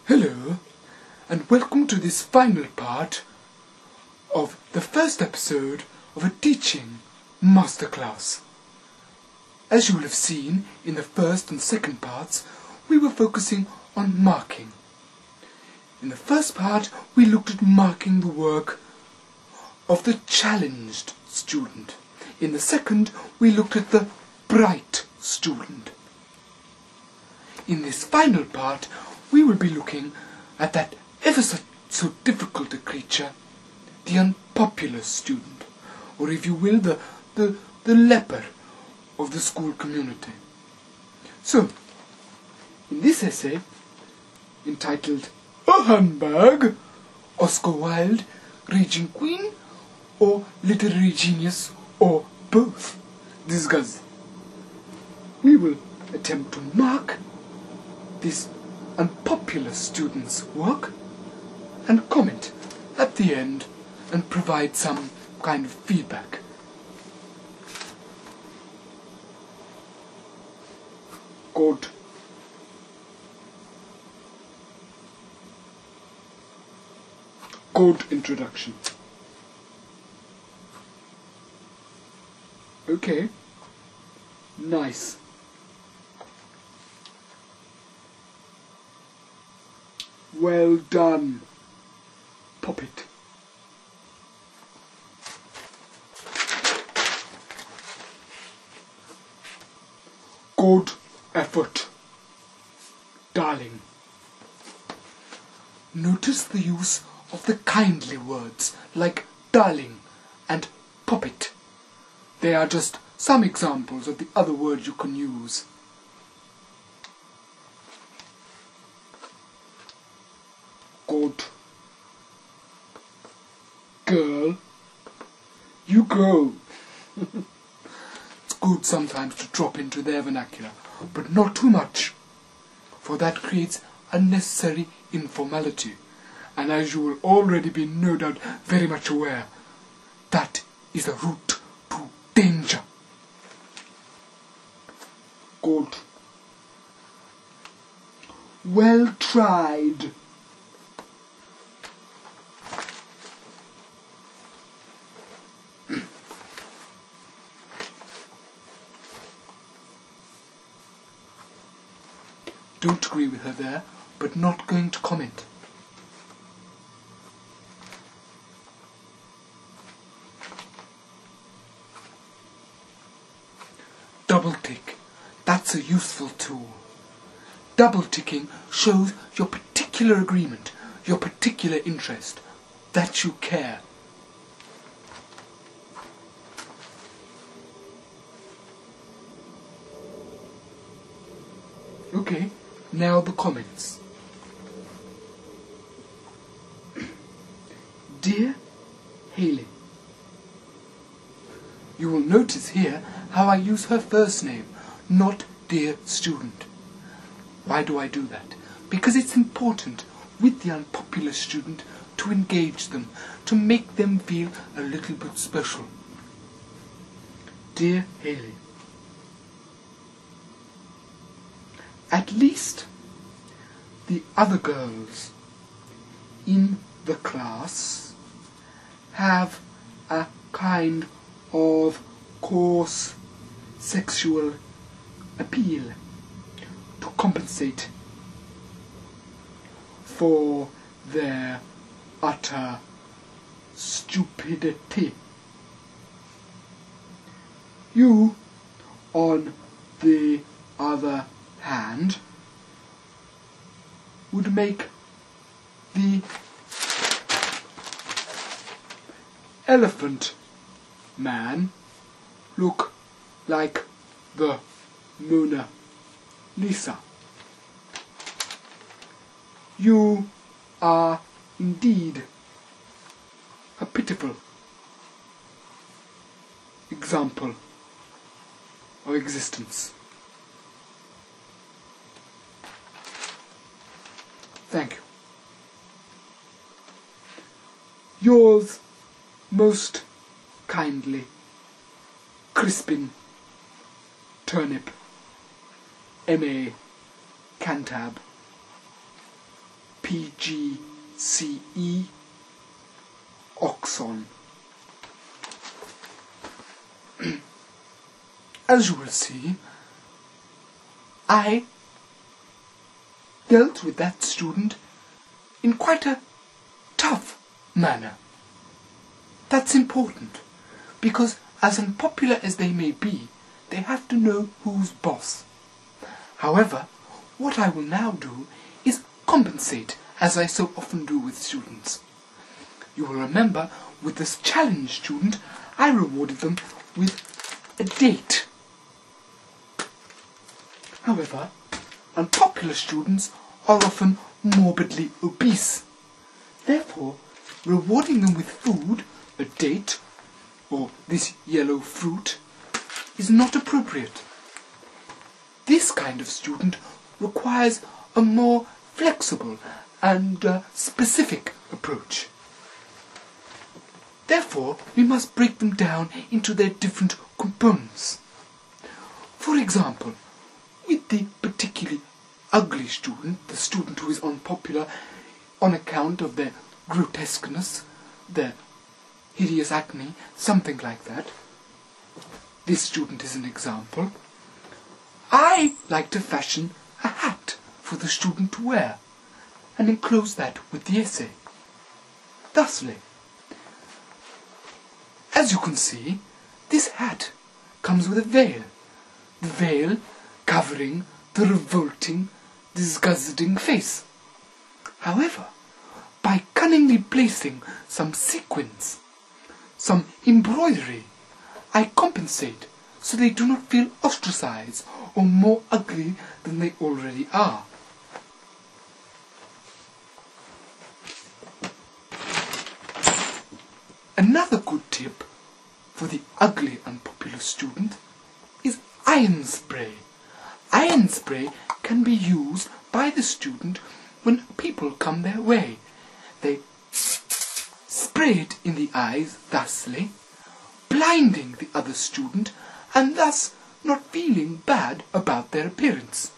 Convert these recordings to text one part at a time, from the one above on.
Hello, and welcome to this final part of the first episode of a teaching masterclass. As you will have seen in the first and second parts, we were focusing on marking. In the first part, we looked at marking the work of the challenged student. In the second, we looked at the bright student. In this final part, we will be looking at that ever so difficult a creature, the unpopular student, or if you will, the leper of the school community. So, in this essay, entitled A Handbag, Oscar Wilde, Raging Queen, or Literary Genius, or both, discuss, we will attempt to mark this unpopular student's work and comment at the end and provide some kind of feedback. Good. Good introduction. Okay. Nice. Well done, puppet. Good effort, darling. Notice the use of the kindly words like darling and puppet. They are just some examples of the other words you can use. Good. Girl. You go. It's good sometimes to drop into their vernacular, but not too much, for that creates unnecessary informality, and as you will already be no doubt very much aware, that is the route to danger. Good. Well tried. Don't agree with her there, but not going to comment. Double tick. That's a useful tool. Double ticking shows your particular agreement, your particular interest, that you care. Okay. Now the comments. Dear Haley. You will notice here how I use her first name, not dear student. Why do I do that? Because it's important with the unpopular student to engage them, to make them feel a little bit special. Dear Haley. At least the other girls in the class have a kind of coarse sexual appeal to compensate for their utter stupidity. You, on the other hand, would make the elephant man look like the Mona Lisa. You are indeed a pitiful example of existence. Thank you. Yours most kindly, Crispin Turnip, M.A. Cantab, PGCE oxon. As you will see, I dealt with that student in quite a tough manner. That's important, because as unpopular as they may be, they have to know who's boss. However, what I will now do is compensate, as I so often do with students. You will remember, with this challenge student, I rewarded them with a date. However, unpopular students are often morbidly obese. Therefore, rewarding them with food, a date, or this yellow fruit, is not appropriate. This kind of student requires a more flexible and specific approach. Therefore, we must break them down into their different components. For example, with the particularly ugly student, the student who is unpopular on account of their grotesqueness, their hideous acne, something like that. This student is an example. I like to fashion a hat for the student to wear and enclose that with the essay. Thusly, as you can see, this hat comes with a veil. The veil covering the revolting, disgusting face. However, by cunningly placing some sequins, some embroidery, I compensate so they do not feel ostracized or more ugly than they already are. Another good tip for the ugly unpopular student is iron spray. Iron spray can be used by the student when people come their way. They spray it in the eyes thusly, blinding the other student and thus not feeling bad about their appearance.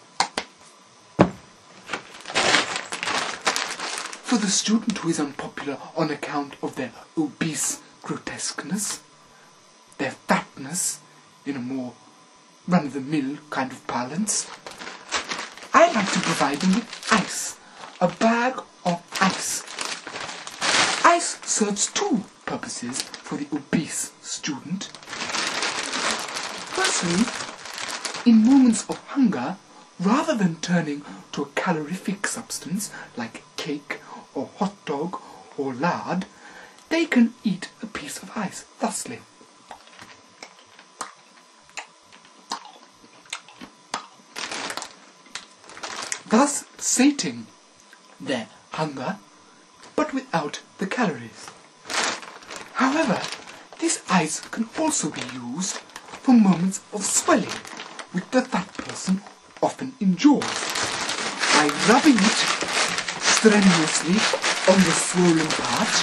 For the student who is unpopular on account of their obese grotesqueness, their fatness in a more run-of-the-mill kind of parlance, I like to provide them with ice, a bag of ice. Ice serves two purposes for the obese student. Firstly, in moments of hunger, rather than turning to a calorific substance like cake or hot dog or lard, they can eat a piece of ice thusly. Thus sating their hunger, but without the calories. However, this ice can also be used for moments of swelling, which the fat person often enjoys. By rubbing it strenuously on the swollen part,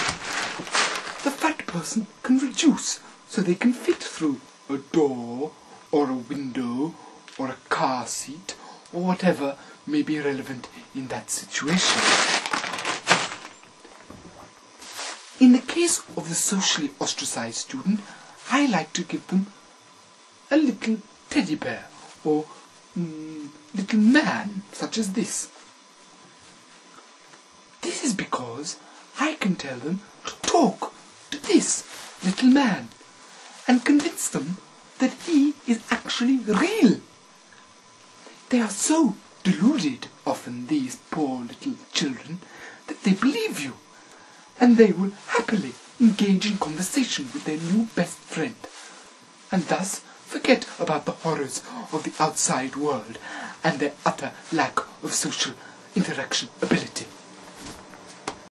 the fat person can reduce so they can fit through a door or a window or a car seat or whatever may be relevant in that situation. In the case of the socially ostracized student, I like to give them a little teddy bear or little man such as this. This is because I can tell them to talk to this little man and convince them that he is actually real. They are so deluded, often, these poor little children, that they believe you, and they will happily engage in conversation with their new best friend, and thus forget about the horrors of the outside world and their utter lack of social interaction ability.